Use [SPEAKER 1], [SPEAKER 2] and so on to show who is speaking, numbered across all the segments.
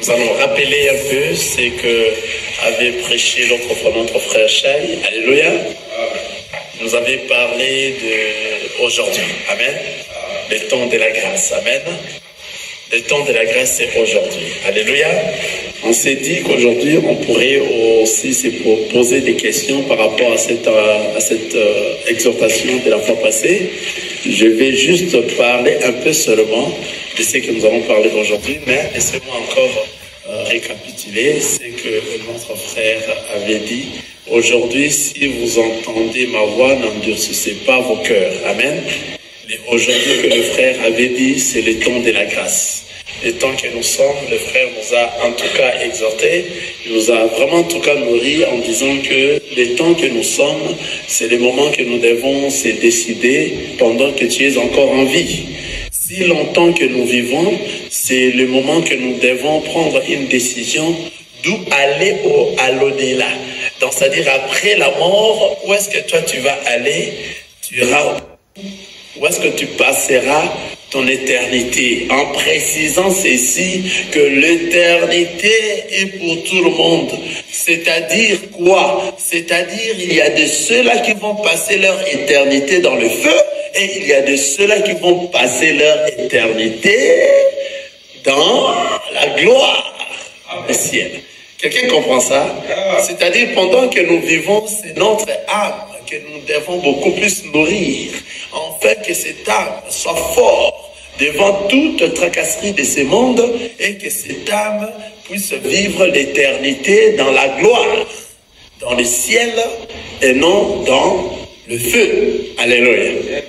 [SPEAKER 1] Nous allons rappeler un peu ce que avait prêché notre frère Chai. Alléluia. Nous avait parlé d'aujourd'hui. Amen. Le temps de la grâce. Amen. Le temps de la grâce, c'est aujourd'hui. Alléluia. On s'est dit qu'aujourd'hui, on pourrait aussi se poser des questions par rapport à cette exhortation de la fois passée. Je vais juste parler un peu seulement de ce que nous allons parler aujourd'hui, mais laissez-moi encore récapituler ce que notre frère avait dit. Aujourd'hui, si vous entendez ma voix, n'endurcissez pas vos cœurs. Amen. Aujourd'hui que le frère avait dit, c'est le temps de la grâce. Le temps que nous sommes, le frère nous a en tout cas exhorté, il nous a vraiment en tout cas nourri en disant que le temps que nous sommes, c'est le moment que nous devons se décider pendant que tu es encore en vie. Si longtemps que nous vivons, c'est le moment que nous devons prendre une décision d'où aller à l'au-delà. Donc c'est-à-dire après la mort, où est-ce que toi tu vas aller? Tu iras où est-ce que tu passeras ton éternité, en précisant ceci, que l'éternité est pour tout le monde. C'est-à-dire quoi? C'est-à-dire il y a de ceux-là qui vont passer leur éternité dans le feu, et il y a de ceux-là qui vont passer leur éternité dans la gloire, le ciel. Quelqu'un comprend ça? C'est-à-dire pendant que nous vivons, c'est notre âme que nous devons beaucoup plus nourrir, en fait que cette âme soit forte devant toute tracasserie de ce monde et que cette âme puisse vivre l'éternité dans la gloire, dans le ciel et non dans le feu. Alléluia.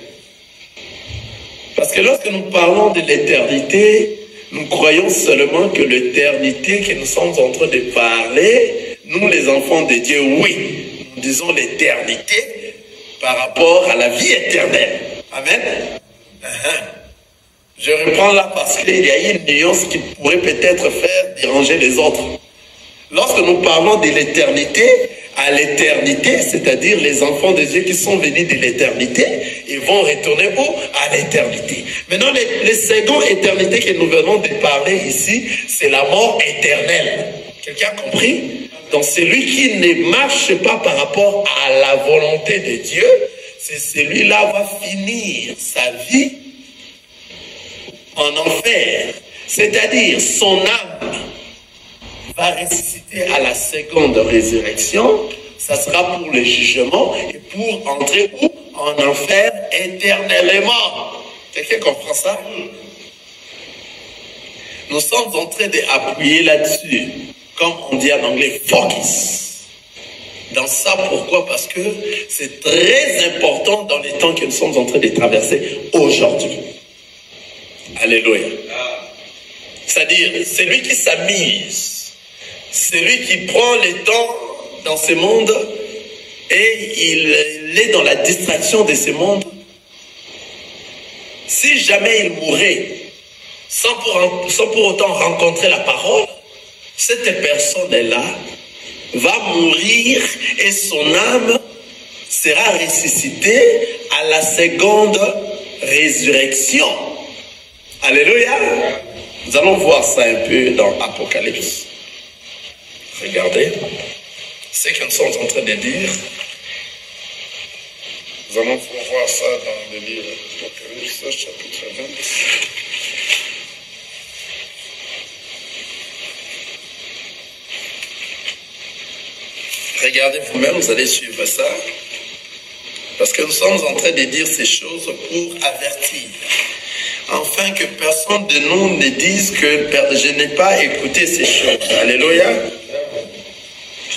[SPEAKER 1] Parce que lorsque nous parlons de l'éternité, nous croyons seulement que l'éternité que nous sommes en train de parler, nous les enfants de Dieu, oui, nous disons l'éternité par rapport à la vie éternelle. Amen. Je reprends là parce qu'il y a une nuance qui pourrait peut-être faire déranger les autres. Lorsque nous parlons de l'éternité, à l'éternité, c'est-à-dire les enfants de Dieu qui sont venus de l'éternité, ils vont retourner où? À l'éternité. Maintenant, les secondes éternités que nous venons de parler ici, c'est la mort éternelle. Quelqu'un a compris? Donc celui qui ne marche pas par rapport à la volonté de Dieu, c'est celui-là va finir sa vie en enfer. C'est-à-dire son âme va ressusciter à la seconde résurrection. Ça sera pour le jugement et pour entrer où? En enfer éternellement. Quelqu'un comprend ça? Nous sommes en train d'appuyer là-dessus. Comme on dit en anglais, focus. Dans ça, pourquoi? Parce que c'est très important dans les temps que nous sommes en train de traverser aujourd'hui. Alléluia. C'est-à-dire, celui qui s'amise, celui qui prend le temps dans ce monde et il est dans la distraction de ce monde, si jamais il mourait sans pour autant rencontrer la parole, cette personne-là va mourir et son âme sera ressuscitée à la seconde résurrection. Alléluia. Nous allons voir ça un peu dans Apocalypse. Regardez ce que nous sommes en train de dire. Nous allons voir ça dans le livre d'Apocalypse, chapitre 20. Regardez vous-même, vous allez suivre ça. Parce que nous sommes en train de dire ces choses pour avertir. Afin que personne de nous ne dise que je n'ai pas écouté ces choses. Alléluia.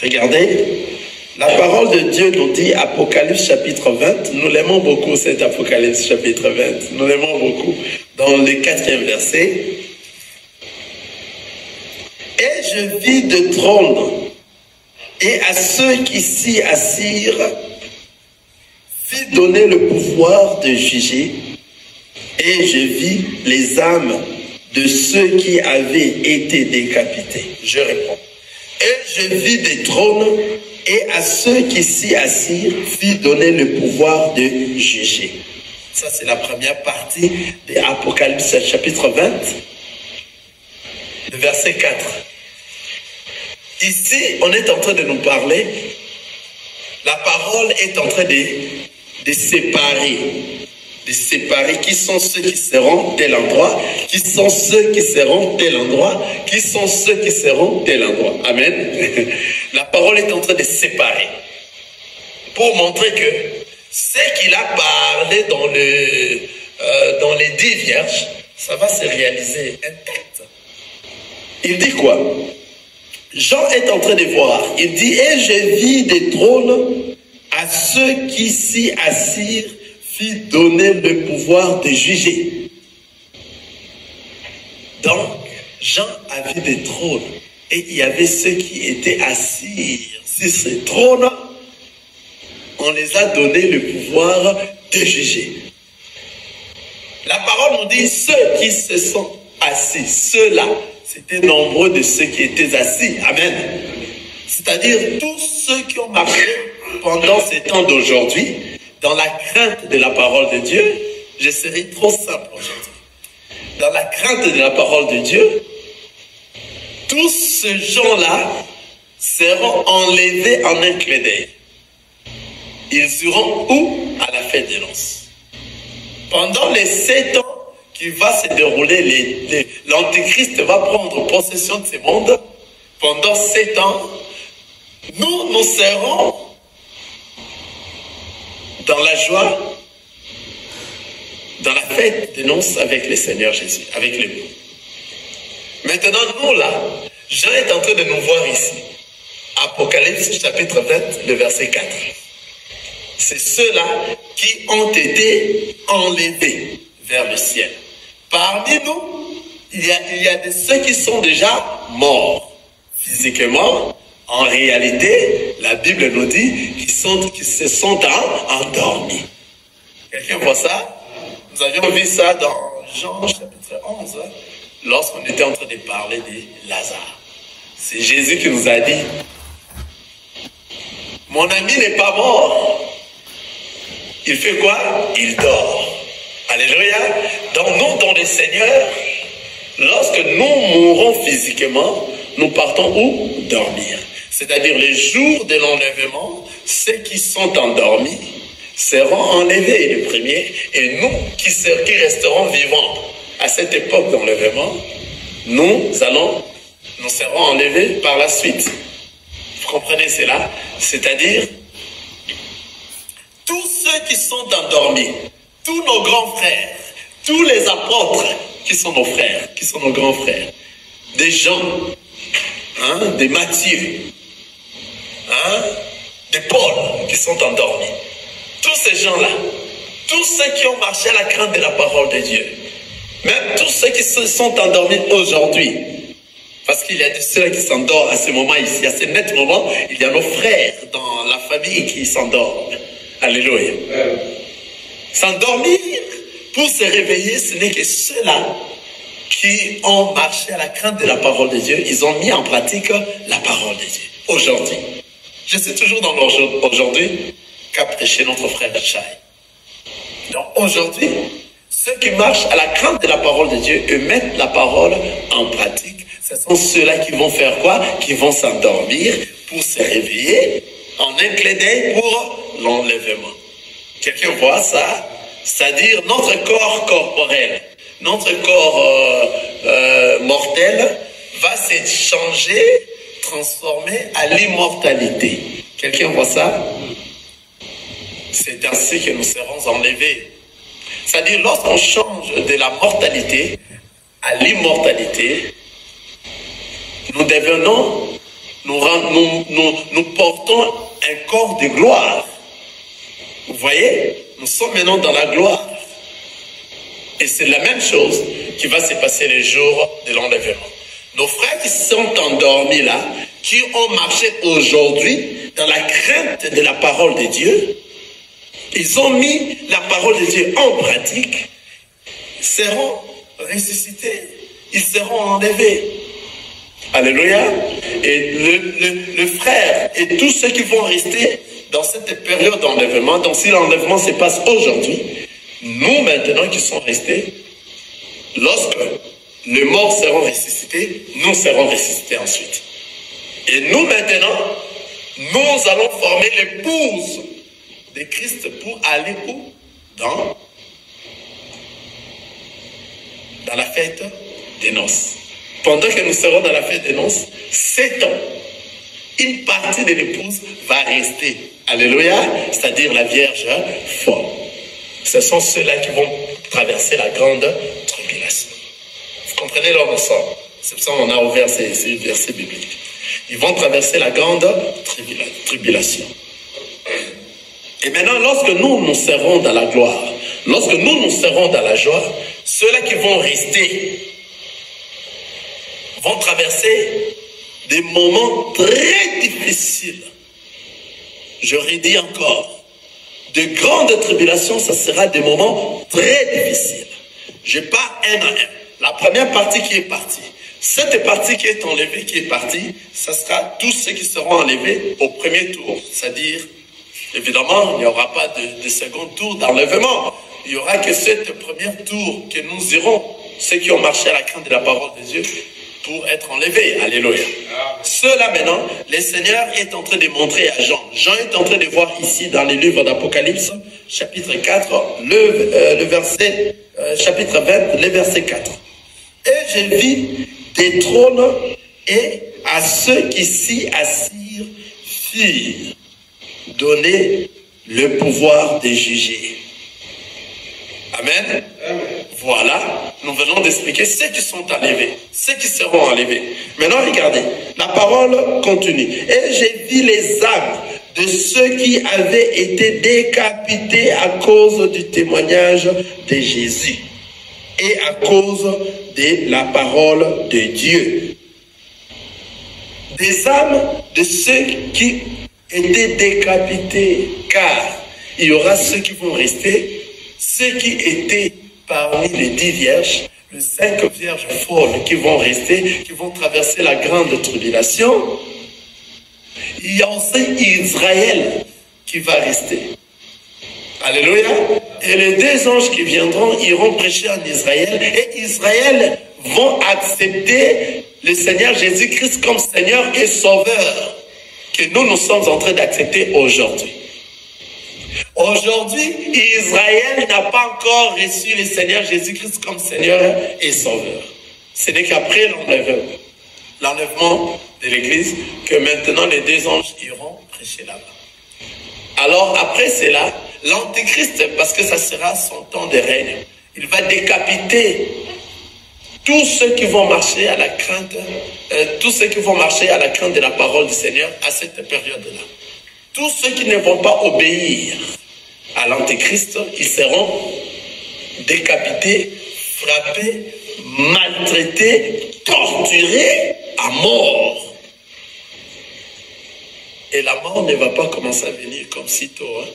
[SPEAKER 1] Regardez. La parole de Dieu nous dit, Apocalypse chapitre 20, nous l'aimons beaucoup cet Apocalypse chapitre 20, nous l'aimons beaucoup. Dans le 4e verset. Et je vis de trône. Et à ceux qui s'y assirent, fit donner le pouvoir de juger. Et je vis les âmes de ceux qui avaient été décapités. Je réponds. Et je vis des trônes, et à ceux qui s'y assirent, fit donner le pouvoir de juger. Ça, c'est la première partie de Apocalypse chapitre 20, le verset 4. Ici, on est en train de nous parler, la parole est en train de séparer. De séparer qui sont ceux qui seront tel endroit, qui sont ceux qui seront tel endroit, qui sont ceux qui seront tel endroit. Amen. La parole est en train de séparer. Pour montrer que ce qu'il a parlé dans les 10 vierges, ça va se réaliser intact. Il dit quoi? Jean est en train de voir. Il dit, et je vis des trônes à ceux qui s'y assirent, fit donner le pouvoir de juger. Donc, Jean a vu des trônes. Et il y avait ceux qui étaient assis sur ces trônes. On les a donné le pouvoir de juger. La parole nous dit, ceux qui se sont assis, ceux-là, c'était nombreux de ceux qui étaient assis. Amen. C'est-à-dire tous ceux qui ont marché pendant ces temps d'aujourd'hui, dans la crainte de la parole de Dieu. Je serai trop simple aujourd'hui. Dans la crainte de la parole de Dieu, tous ces gens-là seront enlevés en un clin d'œil. Ils iront où? À la fête des noces. Pendant les 7 ans qui va se dérouler, l'Antéchrist va prendre possession de ce monde. Pendant 7 ans, nous serons dans la joie, dans la fête des noces avec le Seigneur Jésus, avec l'époux. Maintenant, nous là, Jean est en train de nous voir ici. Apocalypse chapitre 20, le verset 4. C'est ceux-là qui ont été enlevés vers le ciel. Parmi nous, il y a de ceux qui sont déjà morts physiquement. En réalité, la Bible nous dit qu'ils se sont endormis. Quelqu'un voit ça? Nous avions vu ça dans Jean chapitre 11, lorsqu'on était en train de parler de Lazare. C'est Jésus qui nous a dit, mon ami n'est pas mort. Il fait quoi? Il dort. Alléluia. Donc nous, dans le Seigneur, lorsque nous mourrons physiquement, nous partons où? Dormir. C'est-à-dire les jours de l'enlèvement, ceux qui sont endormis seront enlevés le premier, et nous qui resterons vivants à cette époque d'enlèvement, nous serons enlevés par la suite. Vous comprenez cela? C'est-à-dire tous ceux qui sont endormis, tous nos grands frères, tous les apôtres qui sont nos frères, qui sont nos grands frères, des Jean, des Matthieu, des Paul qui sont endormis. Tous ces gens-là, tous ceux qui ont marché à la crainte de la parole de Dieu, même tous ceux qui se sont endormis aujourd'hui, parce qu'il y a de ceux qui s'endorment à ce moment ici, à ce net moment, il y a nos frères dans la famille qui s'endorment. Alléluia. S'endormir pour se réveiller, ce n'est que ceux-là qui ont marché à la crainte de la parole de Dieu. Ils ont mis en pratique la parole de Dieu. Aujourd'hui. Je suis toujours dans l'aujourd'hui qu'a prêché notre frère Chai. Donc aujourd'hui, ceux qui marchent à la crainte de la parole de Dieu et mettent la parole en pratique, ce sont ceux-là qui vont faire quoi? Qui vont s'endormir pour se réveiller en un clin d'œil pour l'enlèvement. Quelqu'un voit ça? C'est-à-dire notre corps corporel, notre corps mortel va se changer, transformer à l'immortalité. Quelqu'un voit ça? C'est ainsi que nous serons enlevés. C'est-à-dire lorsqu'on change de la mortalité à l'immortalité, nous devenons, nous portons un corps de gloire. Vous voyez? Nous sommes maintenant dans la gloire. Et c'est la même chose qui va se passer les jours de l'enlèvement. Nos frères qui sont endormis là, qui ont marché aujourd'hui dans la crainte de la parole de Dieu, ils ont mis la parole de Dieu en pratique, seront ressuscités, ils seront enlevés. Alléluia. Et le frère et tous ceux qui vont rester dans cette période d'enlèvement, donc si l'enlèvement se passe aujourd'hui, nous maintenant qui sommes restés, lorsque les morts seront ressuscités, nous serons ressuscités ensuite. Et nous maintenant, nous allons former l'épouse de Christ pour aller où? Dans la fête des noces. Pendant que nous serons dans la fête des noces, 7 ans, une partie de l'épouse va rester. Alléluia, c'est-à-dire la Vierge folle. Ce sont ceux-là qui vont traverser la grande tribulation. Vous comprenez là où nous sommes? C'est pour ça qu'on a ouvert ces versets bibliques. Ils vont traverser la grande tribulation. Et maintenant, lorsque nous serons dans la gloire, lorsque nous serons dans la joie, ceux-là qui vont rester vont traverser des moments très difficiles. Je redis encore, de grandes tribulations, ça sera des moments très difficiles. Je pars un à un. La première partie qui est partie, cette partie qui est enlevée, qui est partie, ça sera tous ceux qui seront enlevés au premier tour. C'est-à-dire, évidemment, il n'y aura pas de second tour d'enlèvement. Il n'y aura que cette première tour que nous irons, ceux qui ont marché à la crainte de la parole de Dieu, pour être enlevés. Alléluia. Ceux-là maintenant, le Seigneur est en train de montrer à Jean. Jean est en train de voir ici dans les livres d'Apocalypse, chapitre 4, le verset, chapitre 20, le verset 4. Et je vis des trônes et à ceux qui s'y assirent firent donner le pouvoir de juger. Amen. Amen. Voilà, nous venons d'expliquer ceux qui sont enlevés, ceux qui seront enlevés. Maintenant, regardez, la parole continue. Et j'ai vu les âmes de ceux qui avaient été décapités à cause du témoignage de Jésus et à cause de la parole de Dieu. Des âmes de ceux qui étaient décapités, car il y aura ceux qui vont rester, ceux qui étaient parmi les 10 vierges, les 5 vierges folles qui vont rester, qui vont traverser la grande tribulation. Il y a aussi Israël qui va rester. Alléluia. Et les 2 anges qui viendront iront prêcher en Israël. Et Israël vont accepter le Seigneur Jésus-Christ comme Seigneur et Sauveur que nous sommes en train d'accepter aujourd'hui. Aujourd'hui, Israël n'a pas encore reçu le Seigneur Jésus-Christ comme Seigneur et Sauveur. Ce n'est qu'après l'enlèvement de l'Église que maintenant les 2 anges iront prêcher là-bas. Alors après cela, l'Antéchrist, parce que ça sera son temps de règne, il va décapiter tous ceux qui vont marcher à la crainte, tous ceux qui vont marcher à la crainte de la parole du Seigneur à cette période-là. Tous ceux qui ne vont pas obéir à l'Antéchrist, ils seront décapités, frappés, maltraités, torturés à mort. Et la mort ne va pas commencer à venir comme sitôt.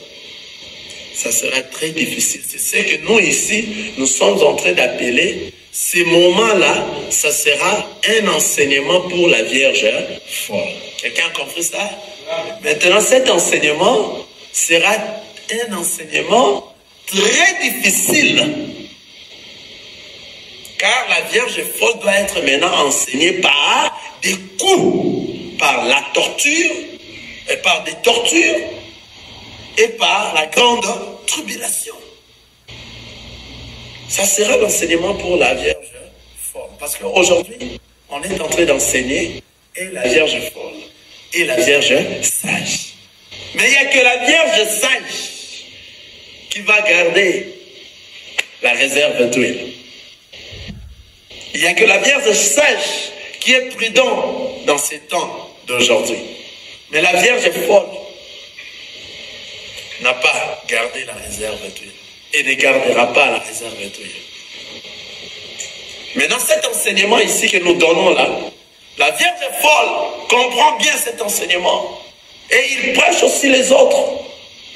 [SPEAKER 1] Ça sera très difficile. C'est ce que nous ici, nous sommes en train d'appeler. Ces moments-là, ça sera un enseignement pour la Vierge folle. Quelqu'un a compris ça? Maintenant, cet enseignement sera un enseignement très difficile. Car la Vierge folle doit être maintenant enseignée par des coups, par la torture, et par des tortures, et par la grande tribulation. Ça sera l'enseignement pour la Vierge folle. Parce qu'aujourd'hui, on est en train d'enseigner et la Vierge folle et la Vierge sage. Mais il n'y a que la Vierge sage qui va garder la réserve d'huile. Il n'y a que la Vierge sage qui est prudent dans ces temps d'aujourd'hui. Mais la Vierge folle n'a pas gardé la réserve d'huile et ne gardera pas la réserve d'huile. Mais dans cet enseignement ici que nous donnons là, la Vierge folle comprend bien cet enseignement et il prêche aussi les autres.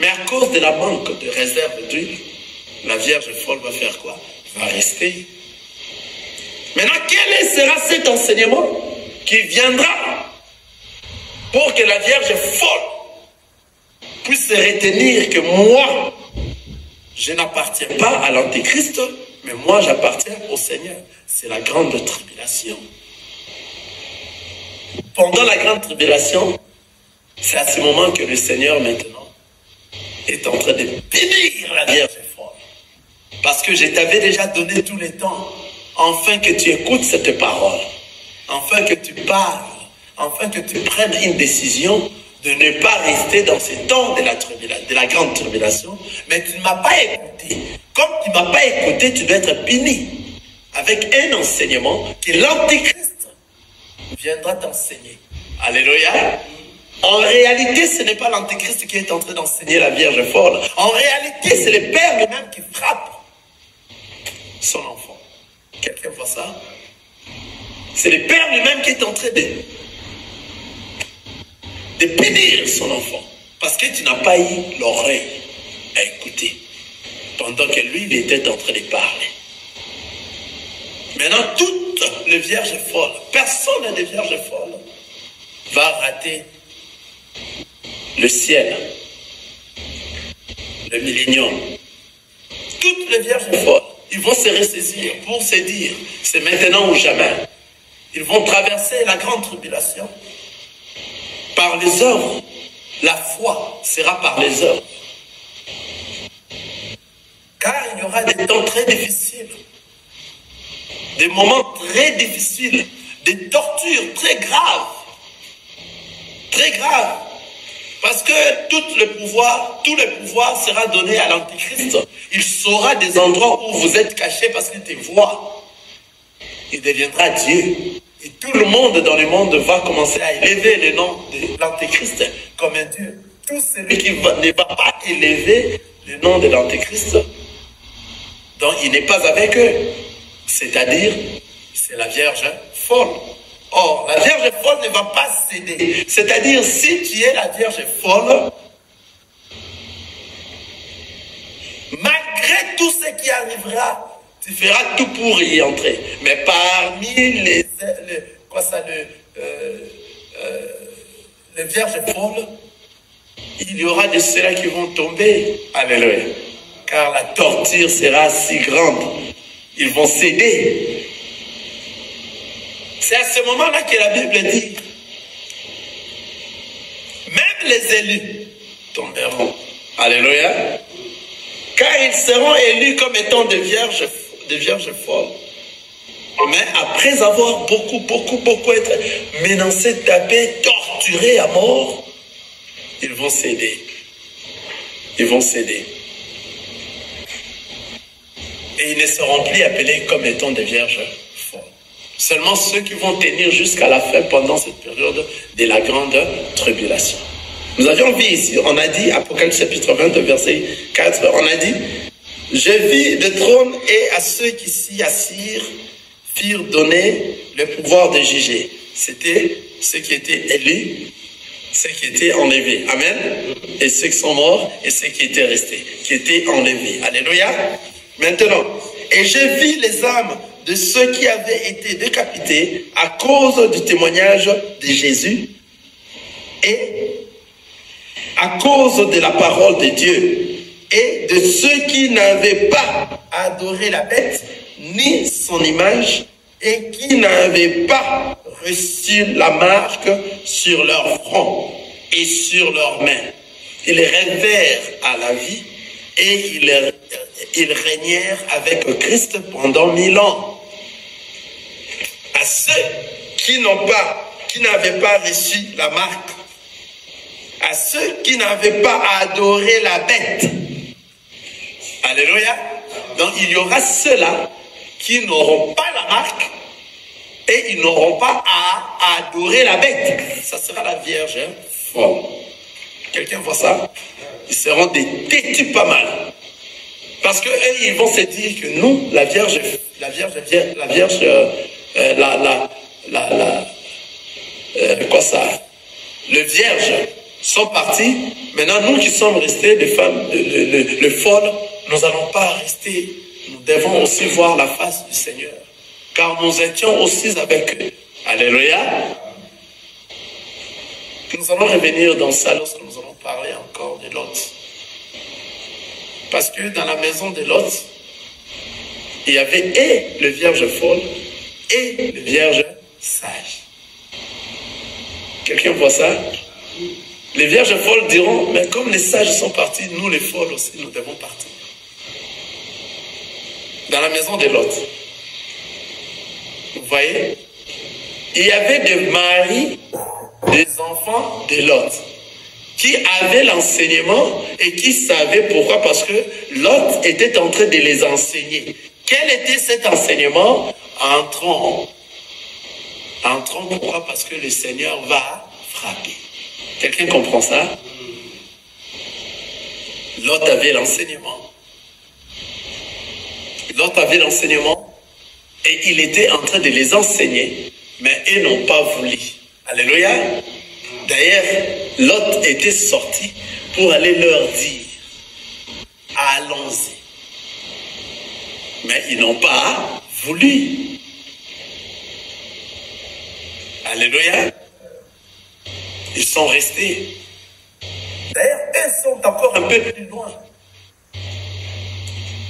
[SPEAKER 1] Mais à cause de la manque de réserve d'huile, la Vierge folle va faire quoi? Va rester. Maintenant, quel sera cet enseignement qui viendra pour que la Vierge folle puisse se retenir que moi, je n'appartiens pas à l'Antéchrist, mais moi j'appartiens au Seigneur. C'est la grande tribulation. pendant la grande tribulation, c'est à ce moment que le Seigneur maintenant est en train de bénir la Vierge folle. Parce que je t'avais déjà donné tous les temps, afin que tu écoutes cette parole, afin que tu parles, afin que tu prennes une décision de ne pas rester dans ces temps de la grande tribulation, mais tu ne m'as pas écouté. Comme tu ne m'as pas écouté, tu dois être béni avec un enseignement que l'Antéchrist viendra t'enseigner. Alléluia. En réalité, ce n'est pas l'Antéchrist qui est en train d'enseigner la Vierge folle. En réalité, c'est le Père lui-même qui frappe son enfant. Quelqu'un voit ça? C'est le Père lui-même qui est en train de bénir son enfant. Parce que tu n'as pas eu l'oreille à écouter. Pendant que lui, il était en train de parler. Maintenant, toutes les vierges folles, personne des vierges folles va rater le ciel, le millénium. Toutes les vierges folles, ils vont se ressaisir pour se dire, c'est maintenant ou jamais. Ils vont traverser la grande tribulation par les œuvres. La foi sera par les œuvres. Car il y aura des temps très difficiles, des moments très difficiles, des tortures très graves. Très graves. Parce que tout le pouvoir sera donné à l'Antéchrist. Il saura des endroits où vous êtes cachés parce qu'il te voit. Il deviendra Dieu. Et tout le monde dans le monde va commencer à élever le nom de l'Antéchrist comme un Dieu. Tout celui qui ne va pas élever le nom de l'Antéchrist, donc il n'est pas avec eux. C'est-à-dire, c'est la Vierge folle. Or, la Vierge folle ne va pas céder. C'est-à-dire, si tu es la Vierge folle, malgré tout ce qui arrivera, tu feras tout pour y entrer. Mais parmi les vierges folles, il y aura de ceux-là qui vont tomber. Alléluia. Car la torture sera si grande. Ils vont céder. C'est à ce moment-là que la Bible dit, même les élus tomberont. Alléluia. Car ils seront élus comme étant des vierges folles. Mais après avoir beaucoup été menacés, tapés, torturés à mort, ils vont céder. Ils vont céder. Et ils ne seront plus appelés comme étant des vierges folles. Seulement ceux qui vont tenir jusqu'à la fin pendant cette période de la grande tribulation. Nous avions vu ici, on a dit, Apocalypse chapitre 22, verset 4, on a dit, « Je vis le trône et à ceux qui s'y assirent firent donner le pouvoir de juger. » C'était ceux qui étaient élus, ceux qui étaient enlevés. Amen. Et ceux qui sont morts et ceux qui étaient restés, qui étaient enlevés. Alléluia. Maintenant, et je vis les âmes de ceux qui avaient été décapités à cause du témoignage de Jésus et à cause de la parole de Dieu et de ceux qui n'avaient pas adoré la bête ni son image et qui n'avaient pas reçu la marque sur leur front et sur leurs mains. Ils rêvèrent à la vie et ils régnèrent avec Christ pendant 1000 ans. À ceux qui n'avaient pas reçu la marque, à ceux qui n'avaient pas adoré la bête. Alléluia. Donc il y aura ceux-là qui n'auront pas la marque et ils n'auront pas à adorer la bête. Ça sera la Vierge folle. Quelqu'un voit ça? Ils seront des têtus pas mal. Parce que eux, ils vont se dire que nous, le vierge sont partis. Maintenant, nous qui sommes restés, les femmes, les folles, nous n'allons pas rester. Nous devons aussi voir la face du Seigneur. Car nous étions aussi avec eux. Alléluia. Nous allons revenir dans ça lorsque nous allons parler encore de Lot. Parce que dans la maison de Lot, il y avait et le vierge folle et le vierge sage. Quelqu'un voit ça? Les vierges folles diront, mais comme les sages sont partis, nous les folles aussi, nous devons partir. Dans la maison de Lot. Vous voyez? Il y avait des maris, des enfants de Lot, qui avaient l'enseignement et qui savaient pourquoi, parce que Lot était en train de les enseigner. Quel était cet enseignement? Entrons. Entrons, pourquoi? Parce que le Seigneur va frapper. Quelqu'un comprend ça? Lot avait l'enseignement. Lot avait l'enseignement et il était en train de les enseigner, mais ils n'ont pas voulu. Alléluia. D'ailleurs, Lot était sorti pour aller leur dire, allons-y. Mais ils n'ont pas voulu. Alléluia. Ils sont restés. D'ailleurs, eux sont encore un peu plus loin.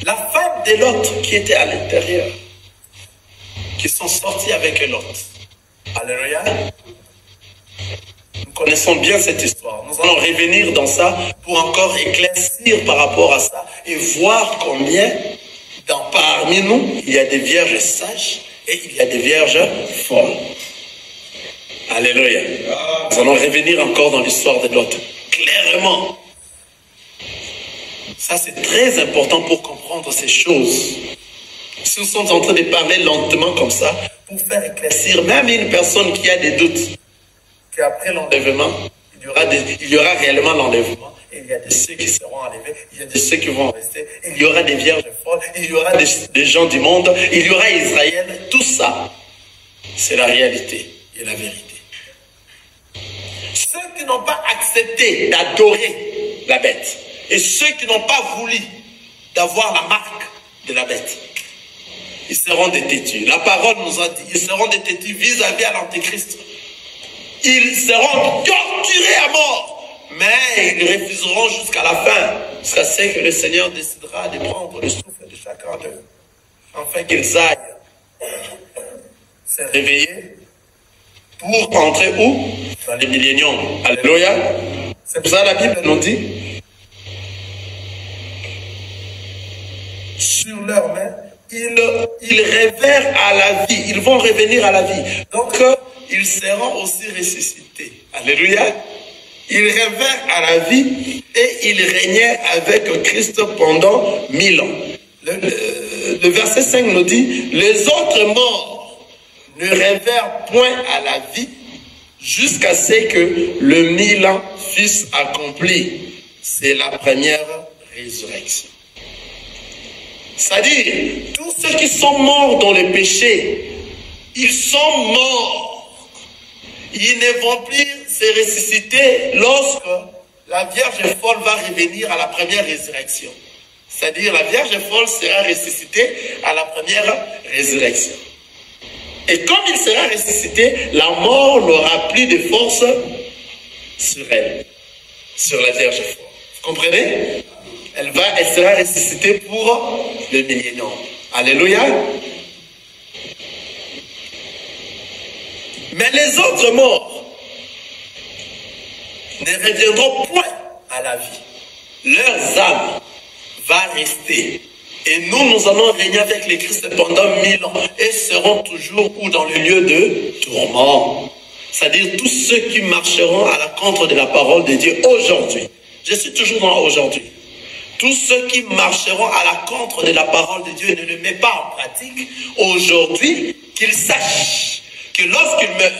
[SPEAKER 1] La femme de Lot qui était à l'intérieur, qui sont sortis avec Lot. Alléluia. Nous connaissons bien cette histoire. Nous allons revenir dans ça pour encore éclaircir par rapport à ça et voir combien parmi nous, il y a des vierges sages et il y a des vierges folles. Alléluia. Nous allons revenir encore dans l'histoire de Lot. Clairement. Ça, c'est très important pour comprendre ces choses. Si nous sommes en train de parler lentement comme ça, pour faire éclaircir même une personne qui a des doutes, qu'après l'enlèvement, il y aura réellement l'enlèvement. Il y a de ceux qui seront enlevés, il y a de ceux qui vont rester, il y aura des vierges folles, il y aura des gens du monde, il y aura Israël. Tout ça, c'est la réalité et la vérité. Ceux qui n'ont pas accepté d'adorer la bête et ceux qui n'ont pas voulu d'avoir la marque de la bête, ils seront des têtus. La parole nous a dit, ils seront des têtus vis-à-vis à l'Antéchrist. Ils seront torturés à mort. Mais ils refuseront jusqu'à la fin, jusqu'à ce que le Seigneur décidera de prendre le souffle de chacun d'eux, afin qu'ils aillent se réveiller pour entrer où? Dans les milléniums. Alléluia. C'est pour ça que la Bible nous dit, sur leurs mains, ils révèrent à la vie, ils vont revenir à la vie. Donc, ils seront aussi ressuscités. Alléluia. Ils révèrent à la vie et ils régnaient avec Christ pendant 1000 ans. Le verset 5 nous dit, les autres morts ne révèrent point à la vie jusqu'à ce que le 1000 ans fût accompli. C'est la première résurrection. C'est-à-dire, tous ceux qui sont morts dans le péché, ils sont morts. Ils ne vont plus se ressusciter lorsque la Vierge folle va revenir à la première résurrection. C'est-à-dire, la Vierge folle sera ressuscitée à la première résurrection. Et comme il sera ressuscité, la mort n'aura plus de force sur elle, sur la Vierge folle. Vous comprenez? Elle sera ressuscitée pour le millénaire. Alléluia. Mais les autres morts ne reviendront point à la vie. Leurs âmes va rester. Et nous allons régner avec le Christ pendant 1000 ans. Et seront toujours ou dans le lieu de tourment. C'est-à-dire tous ceux qui marcheront à la contre de la parole de Dieu aujourd'hui. Je suis toujours dans aujourd'hui. Tous ceux qui marcheront à la contre de la parole de Dieu et ne le mettent pas en pratique aujourd'hui, qu'ils sachent que lorsqu'il meurt,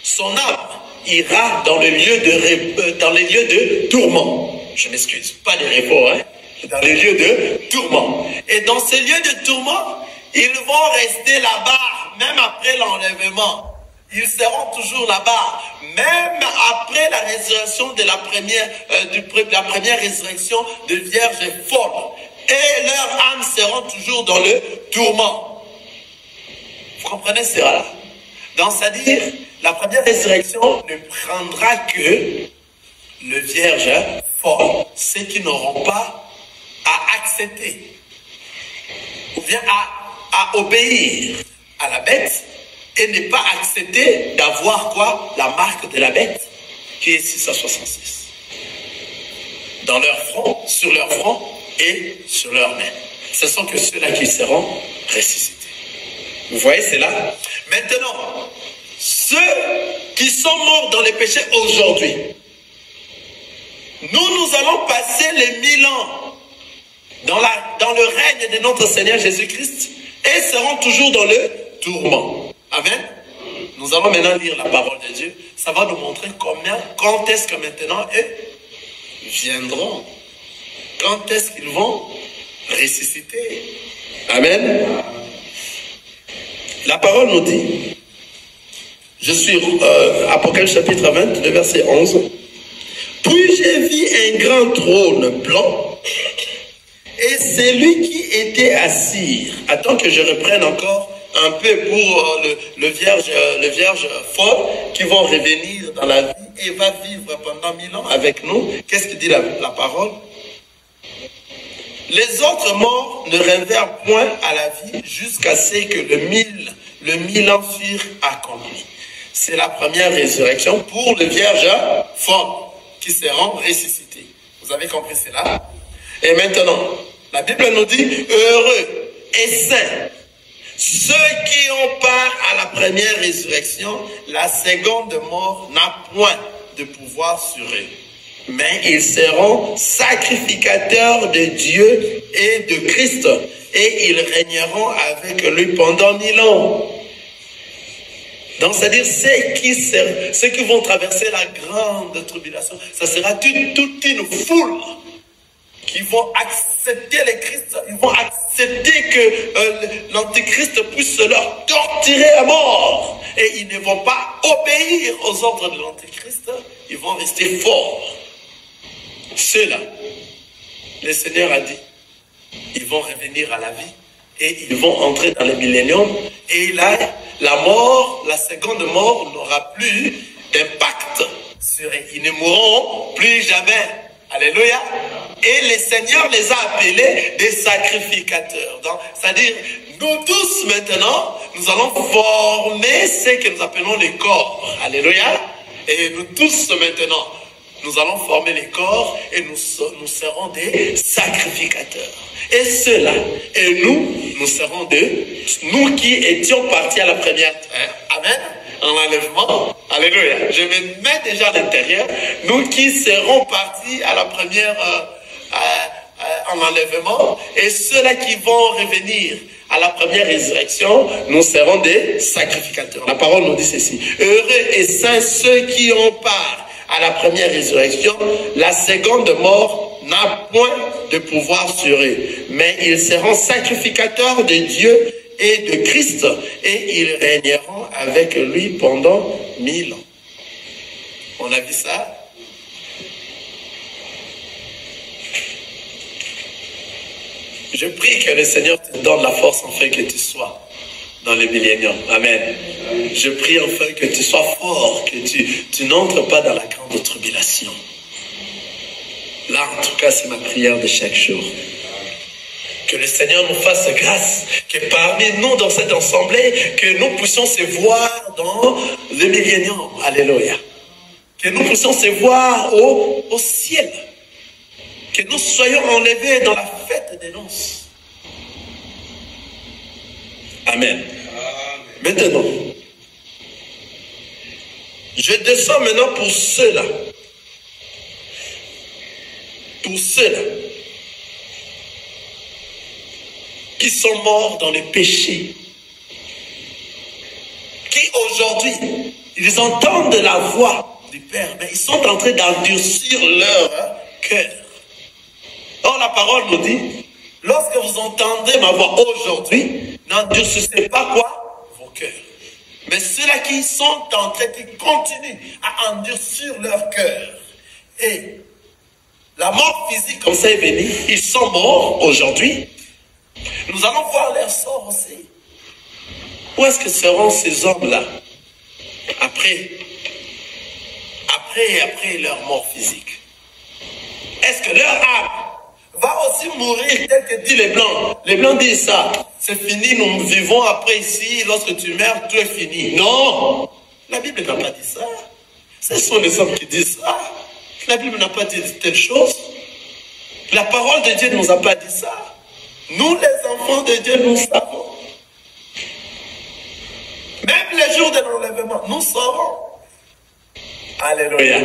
[SPEAKER 1] son âme ira dans les lieux de tourment. Je m'excuse, pas de repos, hein? Dans les lieux de tourment. Et dans ces lieux de tourment, ils vont rester là-bas, même après l'enlèvement. Ils seront toujours là-bas, même après la résurrection de la première résurrection de vierges folles. Et leurs âmes seront toujours dans le tourment. Vous comprenez cela? Donc, c'est-à-dire, la première résurrection ne prendra que le vierge folle, ceux qui n'auront pas à accepter, ou bien à obéir à la bête, et ne pas accepter d'avoir quoi? La marque de la bête, qui est 666. Dans leur front, sur leur front et sur leurs mains. Ce sont que ceux-là qui seront ressuscités. Vous voyez, c'est là. Maintenant, ceux qui sont morts dans les péchés aujourd'hui, nous allons passer les 1000 ans dans le règne de notre Seigneur Jésus-Christ et seront toujours dans le tourment. Amen. Nous allons maintenant lire la parole de Dieu. Ça va nous montrer quand est-ce que maintenant eux viendront. Quand est-ce qu'ils vont ressusciter. Amen. La parole nous dit, je suis Apocalypse chapitre 20, le verset 11. Puis j'ai vu un grand trône blanc et celui qui était assis. Attends que je reprenne encore un peu pour le vierge fort qui vont revenir dans la vie et va vivre pendant 1000 ans avec nous. Qu'est-ce que dit la parole? Les autres morts ne revinrent point à la vie jusqu'à ce que le 1000 ans furent accomplis. C'est la première résurrection pour le vierge fort qui seront ressuscités. Vous avez compris cela? Et maintenant, la Bible nous dit, heureux et saints, ceux qui ont part à la première résurrection, la seconde mort n'a point de pouvoir sur eux. Mais ils seront sacrificateurs de Dieu et de Christ, et ils régneront avec lui pendant 1000 ans. Donc, c'est-à-dire ceux qui vont traverser la grande tribulation, ça sera toute une foule qui vont accepter le Christ, ils vont accepter que l'Antéchrist puisse leur torturer à mort. Et ils ne vont pas obéir aux ordres de l'Antéchrist, ils vont rester forts. Ceux-là, le Seigneur a dit, ils vont revenir à la vie et ils vont entrer dans le millénium. Et là, la mort, la seconde mort n'aura plus d'impact sur eux. Ils ne mourront plus jamais. Alléluia. Et le Seigneur les a appelés des sacrificateurs. C'est-à-dire, nous tous maintenant, nous allons former ce que nous appelons les corps. Alléluia. Et nous tous maintenant, nous allons former les corps et nous serons des sacrificateurs. Et ceux-là, et nous serons nous qui étions partis à la première. Amen. En enlèvement. Alléluia. Je me mets déjà à l'intérieur. Nous qui serons partis à la première en enlèvement. Et ceux-là qui vont revenir à la première résurrection, nous serons des sacrificateurs. La parole nous dit ceci. Heureux et saints ceux qui ont part à la première résurrection, la seconde mort n'a point de pouvoir sur eux, mais ils seront sacrificateurs de Dieu et de Christ, et ils régneront avec lui pendant 1000 ans. On a vu ça? Je prie que le Seigneur te donne la force afin que tu sois dans le millénium. Amen. Je prie enfin que tu sois fort, que tu n'entres pas dans la grande tribulation. Là, en tout cas, c'est ma prière de chaque jour. Que le Seigneur nous fasse grâce, que parmi nous, dans cette assemblée, que nous puissions se voir dans le millénium. Alléluia. Que nous puissions se voir au ciel. Que nous soyons enlevés dans la fête des noces. Amen. Maintenant, je descends maintenant pour ceux-là. Pour ceux-là qui sont morts dans les péchés. Qui aujourd'hui, ils entendent la voix du Père, mais ils sont en train d'endurcir leur cœur. Or, la parole nous dit, lorsque vous entendez ma voix aujourd'hui, n'endurcissez pas quoi? Vos cœurs. Mais ceux-là qui sont en train, qui continuent à endurcir leur cœur. Et la mort physique comme ça est venue, ils sont morts aujourd'hui. Nous allons voir leur sort aussi. Où est-ce que seront ces hommes-là après leur mort physique? Est-ce que leur âme va aussi mourir tel que disent les Blancs. Les Blancs disent ça. C'est fini, nous vivons après ici. Lorsque tu meurs, tout est fini. Non! La Bible n'a pas dit ça. Ce sont les hommes qui disent ça. La Bible n'a pas dit telle chose. La parole de Dieu ne nous a pas dit ça. Nous, les enfants de Dieu, nous savons. Même les jours de l'enlèvement, nous saurons. Alléluia.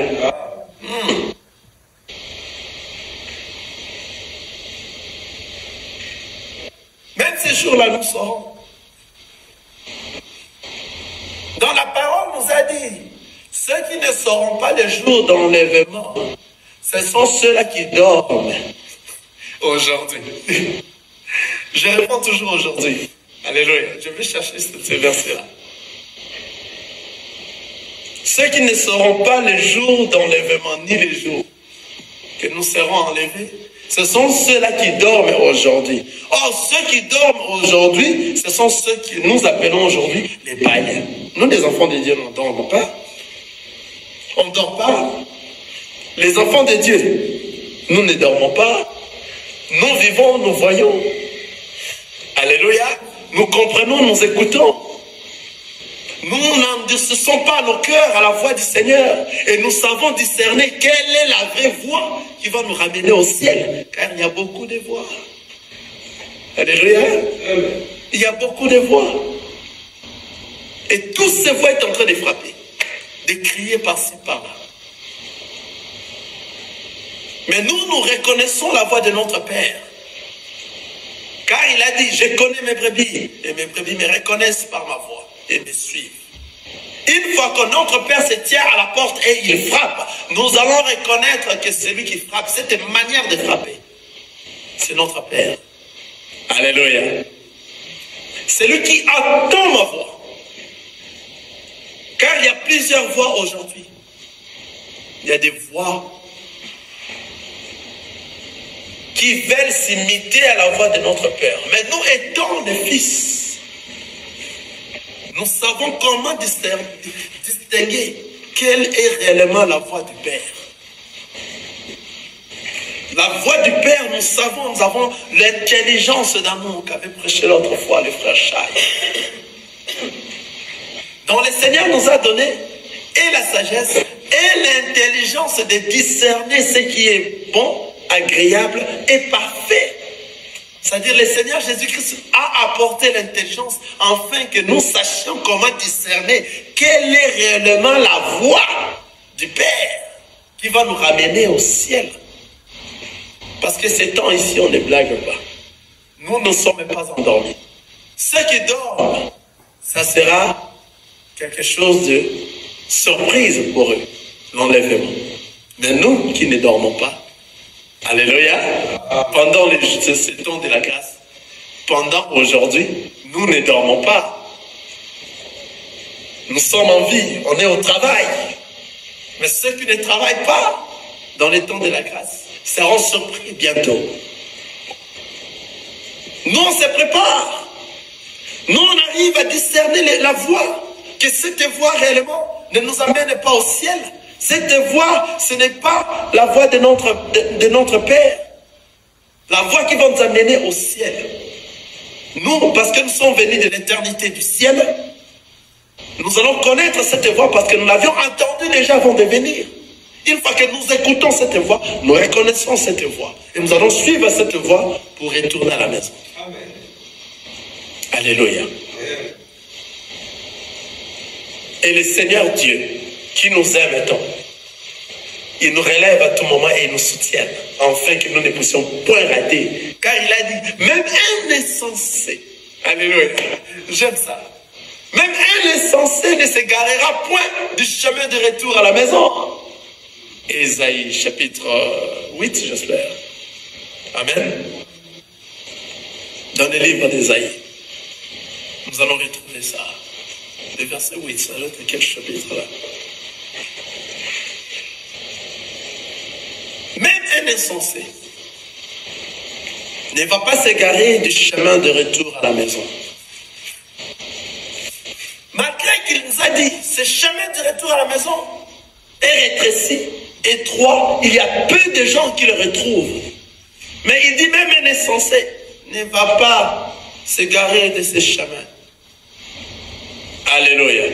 [SPEAKER 1] Même ces jours-là, nous saurons. Dans la parole, nous a dit, ceux qui ne sauront pas les jours de l'enlèvement, ce sont ceux-là qui dorment aujourd'hui. Je réponds toujours aujourd'hui. Alléluia. Je vais chercher ce verset-là. Ceux qui ne sauront pas les jours d'enlèvement, ni les jours que nous serons enlevés, ce sont ceux-là qui dorment aujourd'hui. Or, ceux qui dorment aujourd'hui, ce sont ceux que nous appelons aujourd'hui les païens. Nous, les enfants de Dieu, on ne dort pas. On ne dort pas. Les enfants de Dieu, nous ne dormons pas. Nous vivons, nous voyons. Alléluia. Nous comprenons, nous écoutons. Nous n'endurcissons pas nos cœurs à la voix du Seigneur. Et nous savons discerner quelle est la vraie voix qui va nous ramener au ciel. Car il y a beaucoup de voix. Alléluia. Il y a beaucoup de voix. Et toutes ces voix sont en train de frapper. De crier par-ci, par-là. Mais nous, nous reconnaissons la voix de notre Père. Car il a dit, je connais mes brebis. Et mes brebis me reconnaissent par ma voix. Et me suivent. Une fois que notre Père se tient à la porte et il frappe, nous allons reconnaître que celui qui frappe, cette manière de frapper, c'est notre Père. Alléluia. Celui qui entend ma voix. Car il y a plusieurs voix aujourd'hui. Il y a des voix qui veulent s'imiter à la voix de notre Père. Mais nous étant des fils, nous savons comment distinguer quelle est réellement la voix du Père. La voix du Père, nous avons l'intelligence dans nous qu'avait prêché l'autre fois le frère Chai. Donc le Seigneur nous a donné et la sagesse et l'intelligence de discerner ce qui est bon, agréable et parfait. C'est-à-dire le Seigneur Jésus-Christ a apporté l'intelligence afin que nous sachions comment discerner quelle est réellement la voix du Père qui va nous ramener au ciel. Parce que ces temps ici, on ne blague pas. Nous ne sommes pas endormis. Ceux qui dorment, ça sera quelque chose de surprise pour eux, l'enlèvement. Mais nous qui ne dormons pas, alléluia, pendant ce temps de la grâce, pendant aujourd'hui, nous ne dormons pas. Nous sommes en vie, on est au travail. Mais ceux qui ne travaillent pas dans les temps de la grâce seront surpris bientôt. Nous, on se prépare. Nous, on arrive à discerner la voix. Que cette voix réellement ne nous amène pas au ciel. Cette voix, ce n'est pas la voix de notre Père. La voix qui va nous amener au ciel. Nous, parce que nous sommes venus de l'éternité du ciel, nous allons connaître cette voix parce que nous l'avions entendue déjà avant de venir. Une fois que nous écoutons cette voix, nous reconnaissons cette voix. Et nous allons suivre cette voix pour retourner à la maison. Amen. Alléluia. Amen. Et le Seigneur Dieu, qui nous aime tant, il nous relève à tout moment et il nous soutient, afin que nous ne puissions point rater. Car il a dit, même un insensé, alléluia, j'aime ça, même un insensé ne s'égarera point du chemin de retour à la maison. Ésaïe chapitre 8, j'espère. Amen. Dans le livre d'Ésaïe, nous allons retrouver ça. Le verset 8, ça doit être quel chapitre là? Même un insensé ne va pas s'égarer du chemin de retour à la maison. Malgré qu'il nous a dit, ce chemin de retour à la maison est rétréci, étroit, il y a peu de gens qui le retrouvent. Mais il dit même un insensé ne va pas se garer de ses chemins. Alléluia.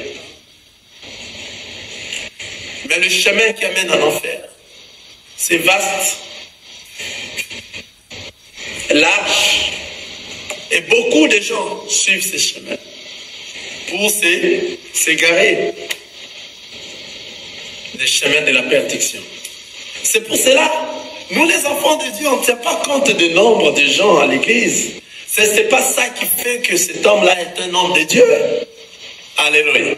[SPEAKER 1] Mais le chemin qui amène en enfer, c'est vaste, large, et beaucoup de gens suivent ces chemins pour s'égarer des chemins de la perdition. C'est pour cela, nous les enfants de Dieu, on ne tient pas compte du nombre de gens à l'église. Ce n'est pas ça qui fait que cet homme-là est un homme de Dieu. Alléluia.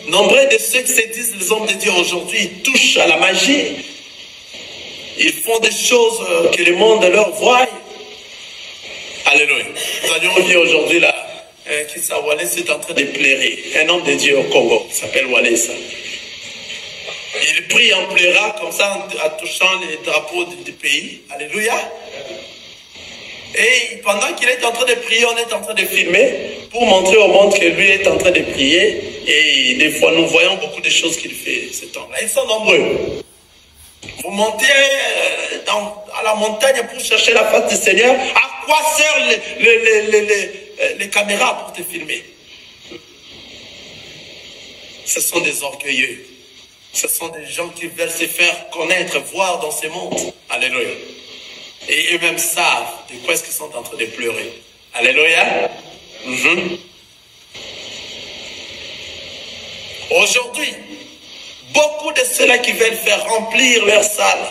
[SPEAKER 1] Nombreux de ceux qui se disent les hommes de Dieu aujourd'hui, ils touchent à la magie. Ils font des choses que le monde leur voit. Alléluia. Nous avions vu aujourd'hui là, Kissa Wallace est en train de pleurer. Un homme de Dieu au Congo, il s'appelle Wallace. Il prie en pleurant comme ça, en touchant les drapeaux du pays. Alléluia. Et pendant qu'il est en train de prier, on est en train de filmer pour montrer au monde que lui est en train de prier. Et des fois, nous voyons beaucoup de choses qu'il fait, cet homme-là. Ils sont nombreux. Vous montez à la montagne pour chercher la face du Seigneur. À quoi servent les caméras pour te filmer? Ce sont des orgueilleux. Ce sont des gens qui veulent se faire connaître, voir dans ce monde. Alléluia. Et eux-mêmes savent de quoi est-ce qu'ils sont en train de pleurer. Alléluia. Aujourd'hui, beaucoup de ceux-là qui veulent faire remplir leurs salles,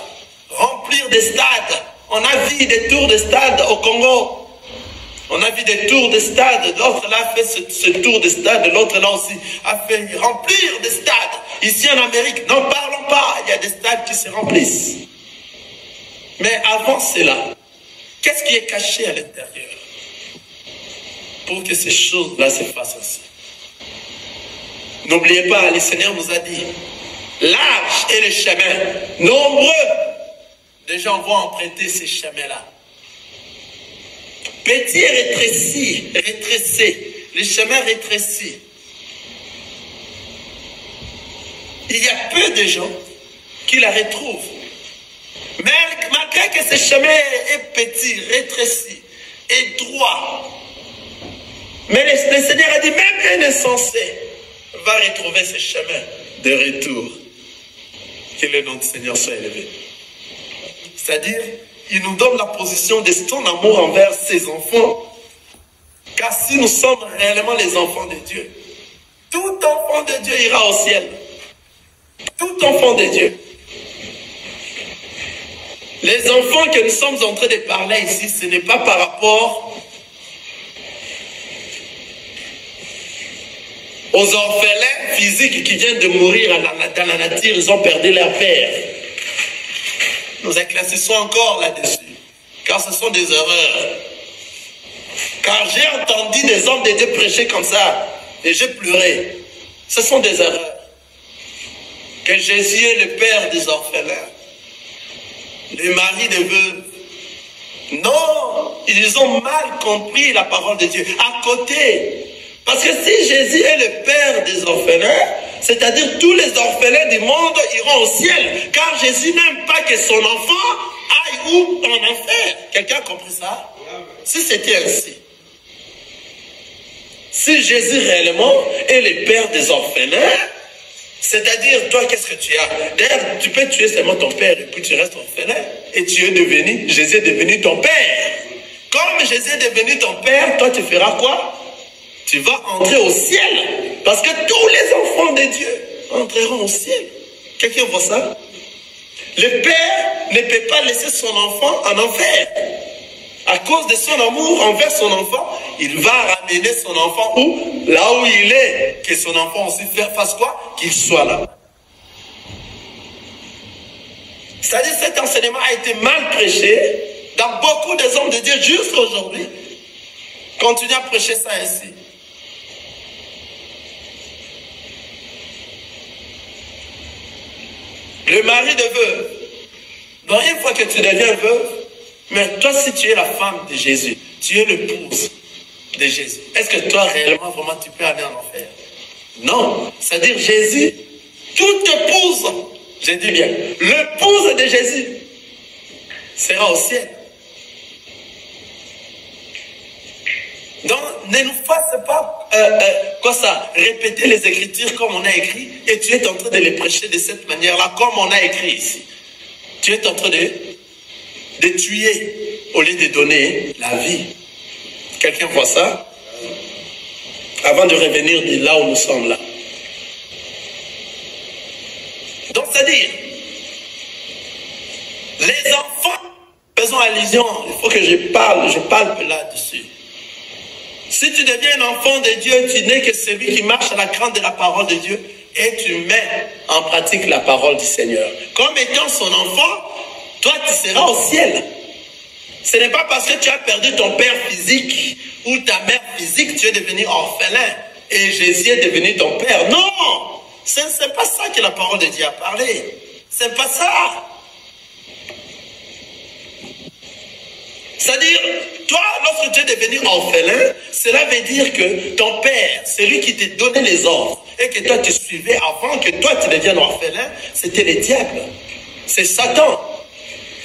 [SPEAKER 1] remplir des stades. On a vu des tours de stade au Congo. On a vu des tours de stade. L'autre là a fait ce tour de stade. L'autre là aussi a fait remplir des stades. Ici en Amérique, n'en parlons pas. Il y a des stades qui se remplissent. Mais avant cela, qu'est-ce qui est caché à l'intérieur pour que ces choses-là se fassent aussi? N'oubliez pas, le Seigneur nous a dit, large est le chemin, nombreux de gens vont emprunter ces chemins-là. Petit et rétréci, les chemins rétrécis. Il y a peu de gens qui la retrouvent. Mais malgré que ce chemin est petit, rétréci et droit, mais le Seigneur a dit, même un insensé va retrouver ce chemin de retour. Que le nom du Seigneur soit élevé. C'est-à-dire, il nous donne la position de son amour envers ses enfants. Car si nous sommes réellement les enfants de Dieu, tout enfant de Dieu ira au ciel. Tout enfant de Dieu. Les enfants que nous sommes en train de parler ici, ce n'est pas par rapport aux orphelins physiques qui viennent de mourir dans la nature, ils ont perdu leur père. Nous éclaircissons encore là-dessus, car ce sont des erreurs. Car j'ai entendu des hommes de Dieu prêcher comme ça, et j'ai pleuré. Ce sont des erreurs. Que Jésus est le père des orphelins, le mari des veuves. Non, ils ont mal compris la parole de Dieu. À côté, parce que si Jésus est le père des orphelins, c'est-à-dire tous les orphelins du monde iront au ciel. Car Jésus n'aime pas que son enfant aille où? En enfer. Quelqu'un a compris ça? Si c'était ainsi. Si Jésus réellement est le père des orphelins, c'est-à-dire toi, qu'est-ce que tu as? D'ailleurs, tu peux tuer seulement ton père et puis tu restes orphelin. Et tu es devenu, Jésus est devenu ton père. Comme Jésus est devenu ton père, toi tu feras quoi? Tu vas entrer au ciel. Parce que tous les enfants de Dieu entreront au ciel. Quelqu'un voit ça? Le père ne peut pas laisser son enfant en enfer. À cause de son amour envers son enfant, il va ramener son enfant où? Là où il est. Que son enfant aussi fasse quoi? Qu'il soit là. C'est-à-dire que cet enseignement a été mal prêché dans beaucoup des hommes de Dieu jusqu'à aujourd'hui. Continuez à prêcher ça ainsi. Le mari de veuve. Donc une fois que tu deviens veuve, mais toi si tu es la femme de Jésus, tu es l'épouse de Jésus. Est-ce que toi réellement, vraiment, tu peux aller en enfer? Non. C'est-à-dire Jésus, toute épouse, je dis bien, l'épouse de Jésus sera au ciel. Donc, ne nous fasse pas répéter les Écritures comme on a écrit, et tu es en train de les prêcher de cette manière-là, comme on a écrit ici. Tu es en train de tuer au lieu de donner la vie. Quelqu'un voit ça? Avant de revenir de là où nous sommes là. Donc, c'est-à-dire, les enfants, faisons allusion, il faut que je parle là-dessus. Si tu deviens un enfant de Dieu, tu n'es que celui qui marche à la crainte de la parole de Dieu et tu mets en pratique la parole du Seigneur. Comme étant son enfant, toi tu seras au ciel. Ce n'est pas parce que tu as perdu ton père physique ou ta mère physique, tu es devenu orphelin et Jésus est devenu ton père. Non! Ce n'est pas ça que la parole de Dieu a parlé. C'est pas ça. C'est-à-dire, toi, lorsque tu es devenu orphelin, cela veut dire que ton père, celui qui t'a donné les ordres, et que toi tu suivais avant que toi tu deviennes orphelin, c'était le diable. C'est Satan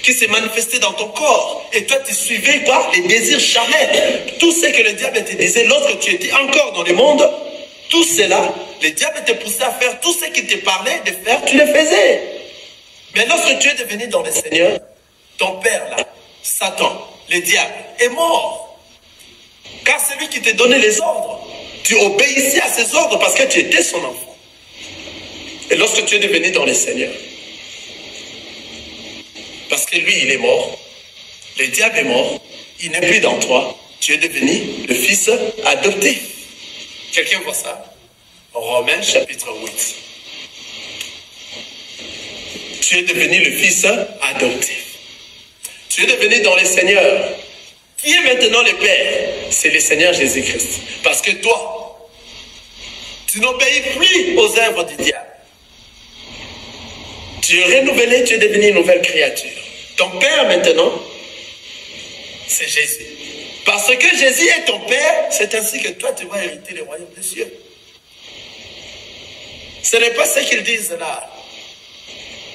[SPEAKER 1] qui s'est manifesté dans ton corps. Et toi tu suivais quoi? Les désirs charnels. Tout ce que le diable te disait lorsque tu étais encore dans le monde, tout cela, le diable te poussait à faire tout ce qu'il te parlait de faire, tu le faisais. Mais lorsque tu es devenu dans le Seigneur, ton père là, Satan, le diable, est mort. Car c'est lui qui t'a donné les ordres. Tu obéissais à ses ordres parce que tu étais son enfant. Et lorsque tu es devenu dans le Seigneur, parce que lui, il est mort, le diable est mort, il n'est plus dans toi, tu es devenu le fils adoptif. Quelqu'un voit ça? Romains chapitre 8. Tu es devenu le fils adoptif. Tu es devenu dans le Seigneur. Qui est maintenant le Père? C'est le Seigneur Jésus-Christ. Parce que toi, tu n'obéis plus aux œuvres du diable. Tu es renouvelé, tu es devenu une nouvelle créature. Ton Père maintenant, c'est Jésus. Parce que Jésus est ton Père, c'est ainsi que toi, tu vas hériter le royaume des cieux. Ce n'est pas ce qu'ils disent là.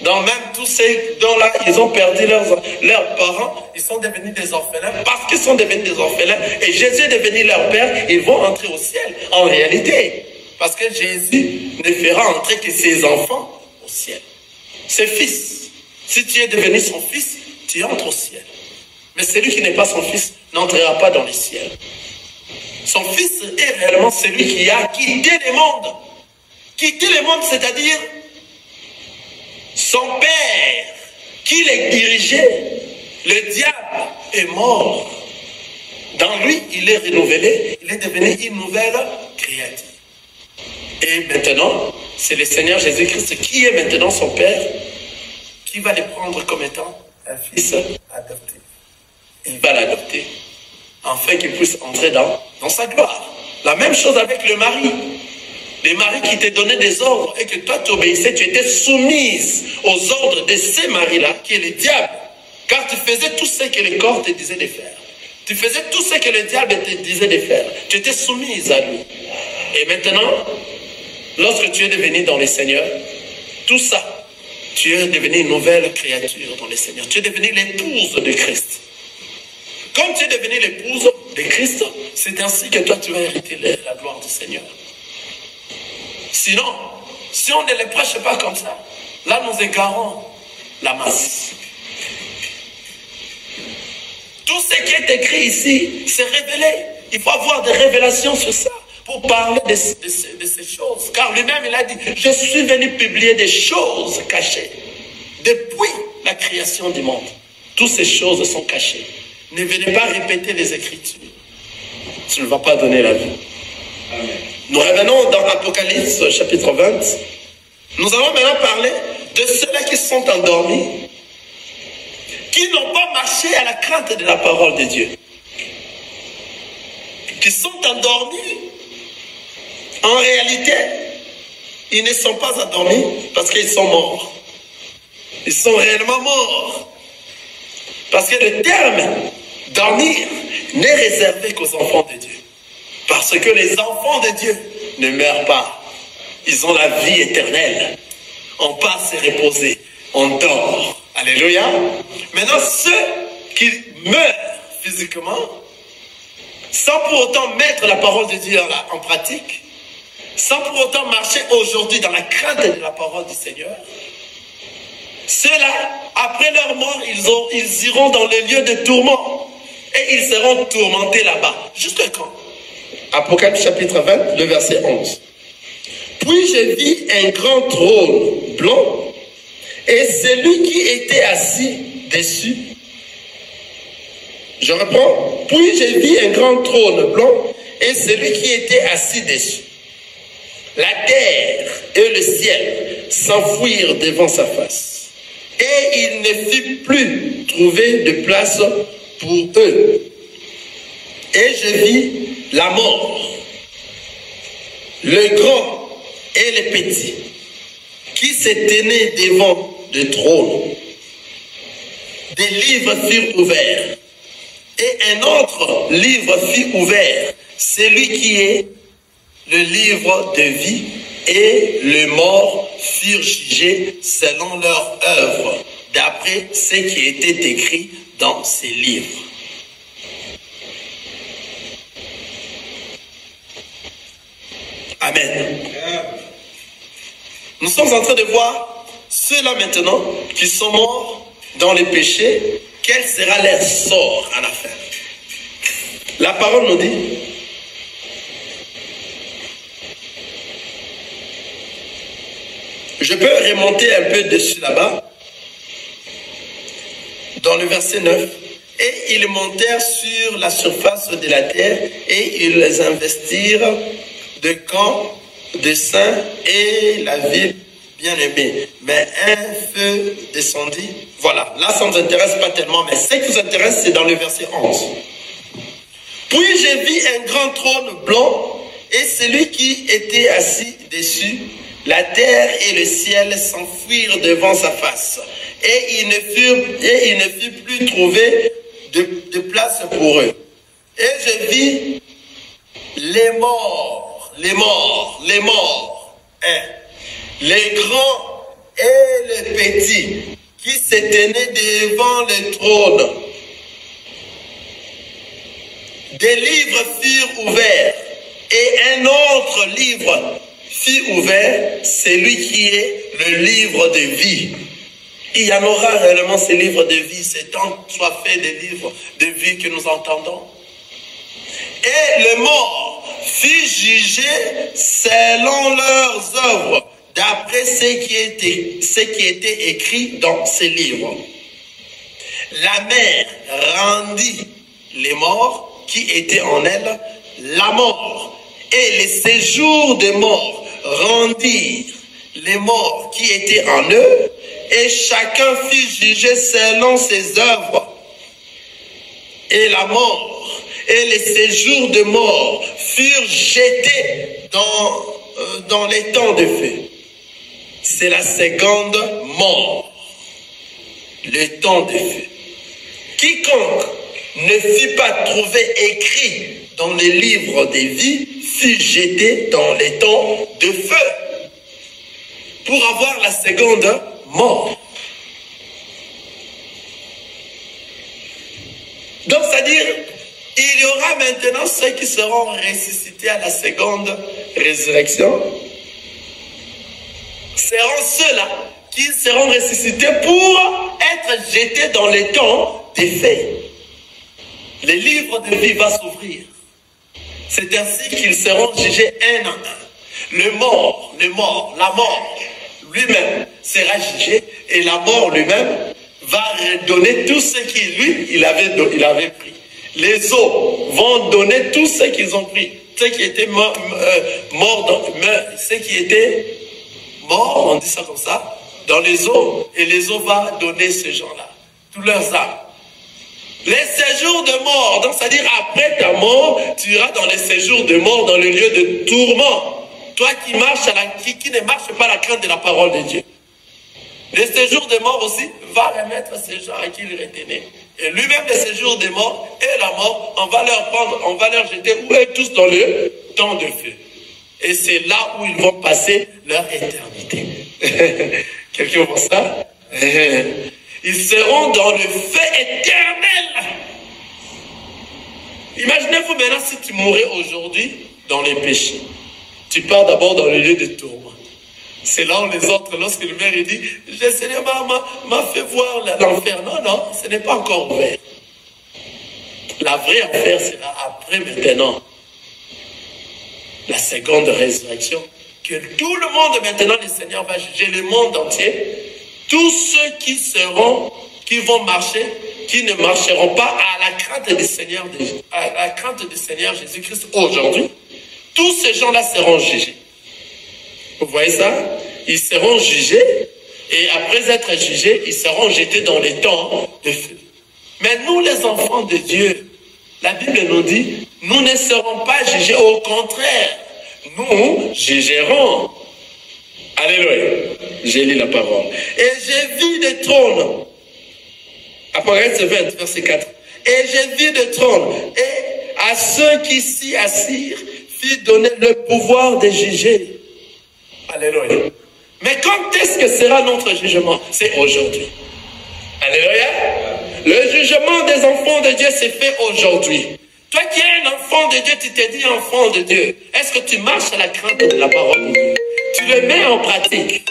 [SPEAKER 1] Donc même tous ceux dont là, ils ont perdu leurs parents, ils sont devenus des orphelins. Parce qu'ils sont devenus des orphelins, et Jésus est devenu leur Père, ils vont entrer au ciel. En réalité, parce que Jésus ne fera entrer que ses enfants au ciel. Ses fils. Si tu es devenu son fils, tu entres au ciel. Mais celui qui n'est pas son fils n'entrera pas dans le ciel. Son fils est réellement celui qui a quitté le monde. Quitter le monde, c'est-à-dire son père qui les dirigeait. Le diable est mort. Dans lui, il est renouvelé. Il est devenu une nouvelle créature. Et maintenant, c'est le Seigneur Jésus-Christ qui est maintenant son père, qui va le prendre comme étant un fils adopté. Il va l'adopter, afin qu'il puisse entrer dans sa gloire. La même chose avec le mari. Les maris qui te donnaient des ordres et que toi tu obéissais, tu étais soumise aux ordres de ces maris-là, qui est le diable. Car tu faisais tout ce que le corps te disait de faire. Tu faisais tout ce que le diable te disait de faire. Tu étais soumise à lui. Et maintenant, lorsque tu es devenu dans le Seigneur, tout ça, tu es devenu une nouvelle créature dans le Seigneur. Tu es devenu l'épouse de Christ. Comme tu es devenu l'épouse de Christ, c'est ainsi que toi tu vas hériter la gloire du Seigneur. Sinon, si on ne les prêche pas comme ça, là nous égarons la masse. Tout ce qui est écrit ici, c'est révélé. Il faut avoir des révélations sur ça pour parler de ces choses. Car lui-même, il a dit, je suis venu publier des choses cachées. Depuis la création du monde, toutes ces choses sont cachées. Ne venez pas répéter les Écritures. Tu ne vas pas donner la vie. Amen. Nous revenons dans Apocalypse chapitre 20. Nous allons maintenant parler de ceux-là qui sont endormis, qui n'ont pas marché à la crainte de la parole de Dieu, qui sont endormis. En réalité, ils ne sont pas endormis parce qu'ils sont morts. Ils sont réellement morts. Parce que le terme dormir n'est réservé qu'aux enfants de Dieu. Parce que les enfants de Dieu ne meurent pas. Ils ont la vie éternelle. On passe se reposer. On dort. Alléluia. Maintenant, ceux qui meurent physiquement, sans pour autant mettre la parole de Dieu en pratique, sans pour autant marcher aujourd'hui dans la crainte de la parole du Seigneur, ceux-là, après leur mort, ils iront dans les lieux de tourment et ils seront tourmentés là-bas. Jusqu'à quand? Apocalypse chapitre 20, le verset 11. Puis je vis un grand trône blanc et celui qui était assis dessus. Je reprends. Puis je vis un grand trône blanc et celui qui était assis dessus. La terre et le ciel s'enfuirent devant sa face. Et il ne fut plus trouvé de place pour eux. Et je vis la mort, le grand et le petit, qui se tenaient devant le trône. Des livres furent ouverts. Et un autre livre fut ouvert, celui qui est le livre de vie, et les morts furent jugés selon leur œuvre, d'après ce qui était écrit dans ces livres. Amen. Nous sommes en train de voir ceux-là maintenant qui sont morts dans les péchés. Quel sera leur sort à la fin? La parole nous dit, je peux remonter un peu dessus là-bas, dans le verset 9. Et ils montèrent sur la surface de la terre et ils les investirent de camps, de saints et la ville bien-aimée. Mais un feu descendit. Voilà, là ça ne nous intéresse pas tellement, mais ce qui nous intéresse, c'est dans le verset 11. Puis j'ai vu un grand trône blanc et celui qui était assis dessus. La terre et le ciel s'enfuirent devant sa face. Et il ne fut plus trouvé de place pour eux. Et je vis les morts, les grands et les petits, qui se tenaient devant le trône. Des livres furent ouverts, et un autre livre fut ouvert, celui qui est le livre de vie. Il y en aura réellement ces livres de vie, c'est tant soit fait des livres de vie que nous entendons. Et le mort fut jugé selon leurs œuvres, d'après ce qui était écrit dans ces livres. La mer rendit les morts qui étaient en elle, la mort, et les séjours des morts rendirent les morts qui étaient en eux, et chacun fut jugé selon ses œuvres. Et la mort et les séjours de mort furent jetés dans les temps de feu. C'est la seconde mort, le temps de feu. Quiconque ne fut pas trouvé écrit dans les livres des vies fut jeté dans les temps de feu pour avoir la seconde mort. Donc, c'est-à-dire, il y aura maintenant ceux qui seront ressuscités à la seconde résurrection. Seront ceux-là qui seront ressuscités pour être jetés dans les temps des faits. Les livres de vie vont s'ouvrir. C'est ainsi qu'ils seront jugés un à un. La mort lui-même sera jugé et la mort lui-même va donner tout ce qu'il lui, il avait pris. Les eaux vont donner tout ce qu'ils ont pris. Ceux qui étaient morts, ceux qui étaient morts, on dit ça comme ça, dans les eaux, et les eaux vont donner ces gens-là, tous leurs âmes. Les séjours de mort, donc c'est-à-dire après ta mort, tu iras dans les séjours de mort, dans le lieu de tourment. Toi qui marches qui ne marche pas à la crainte de la parole de Dieu. Les séjours de mort aussi va remettre ces gens à qui il retenait. Et lui-même, les séjours de mort et la mort, on va leur prendre, on va leur jeter où est tous dans le temps de feu. Et c'est là où ils vont passer leur éternité. Quelqu'un voit ça? Ils seront dans le feu éternel. Imaginez-vous maintenant si tu mourais aujourd'hui dans les péchés. Tu pars d'abord dans le lieu de tourment. C'est là où les autres, lorsque le maire dit, le Seigneur m'a fait voir l'enfer. Non, non, ce n'est pas encore ouvert. La vraie affaire sera après maintenant. La seconde résurrection. Que tout le monde maintenant, le Seigneur va juger le monde entier. Tous ceux qui vont marcher, qui ne marcheront pas à la crainte du Seigneur, Jésus-Christ aujourd'hui. Tous ces gens-là seront jugés. Vous voyez ça? Ils seront jugés et après être jugés, ils seront jetés dans les temps de feu. Mais nous, les enfants de Dieu, la Bible nous dit, nous ne serons pas jugés. Au contraire, nous jugerons. Alléluia. J'ai lu la parole. Et j'ai vu des trônes. Apocalypse 20, verset 4. Et j'ai vu des trônes. Et à ceux qui s'y assirent, fit donner le pouvoir de juger. Alléluia. Mais quand est-ce que sera notre jugement? C'est aujourd'hui. Alléluia. Le jugement des enfants de Dieu s'est fait aujourd'hui. Toi qui es un enfant de Dieu, tu te dis enfant de Dieu. Est-ce que tu marches à la crainte de la parole de Dieu? Tu le mets en pratique.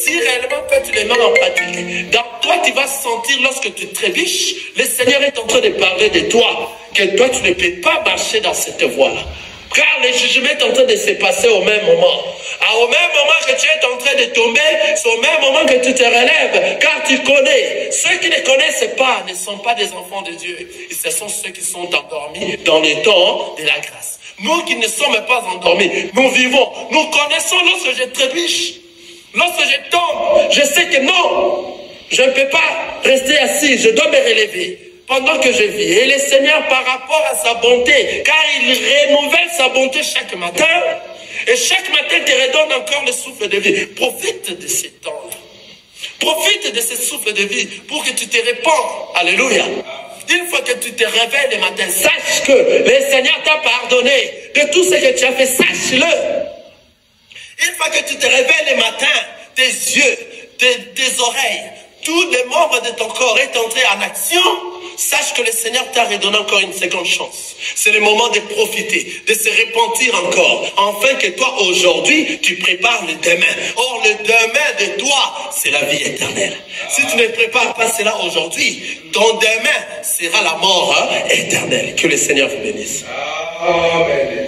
[SPEAKER 1] Si réellement toi tu le mets en pratique, dans toi tu vas sentir lorsque tu trébuches, le Seigneur est en train de parler de toi, que toi tu ne peux pas marcher dans cette voie-là. Car le jugement est en train de se passer au même moment. Au même moment que tu es en train de tomber, c'est au même moment que tu te relèves. Car tu connais. Ceux qui ne connaissent pas ne sont pas des enfants de Dieu. Et ce sont ceux qui sont endormis dans les temps de la grâce. Nous qui ne sommes pas endormis, nous vivons. Nous connaissons lorsque je trébuche. Lorsque je tombe, je sais que non, je ne peux pas rester assis. Je dois me relever. Pendant que je vis. Et le Seigneur, par rapport à sa bonté, car il renouvelle sa bonté chaque matin, et chaque matin te redonne encore le souffle de vie. Profite de ces temps-là. Profite de ce souffle de vie pour que tu te répands. Alléluia. Une fois que tu te réveilles le matin, sache que le Seigneur t'a pardonné de tout ce que tu as fait. Sache-le. Une fois que tu te réveilles le matin, tes yeux, tes oreilles, tous les membres de ton corps est entré en action, sache que le Seigneur t'a redonné encore une seconde chance. C'est le moment de profiter, de se repentir encore, afin que toi, aujourd'hui, tu prépares le demain. Or, le demain de toi, c'est la vie éternelle. Si tu ne prépares pas cela aujourd'hui, ton demain sera la mort éternelle. Que le Seigneur vous bénisse. Amen.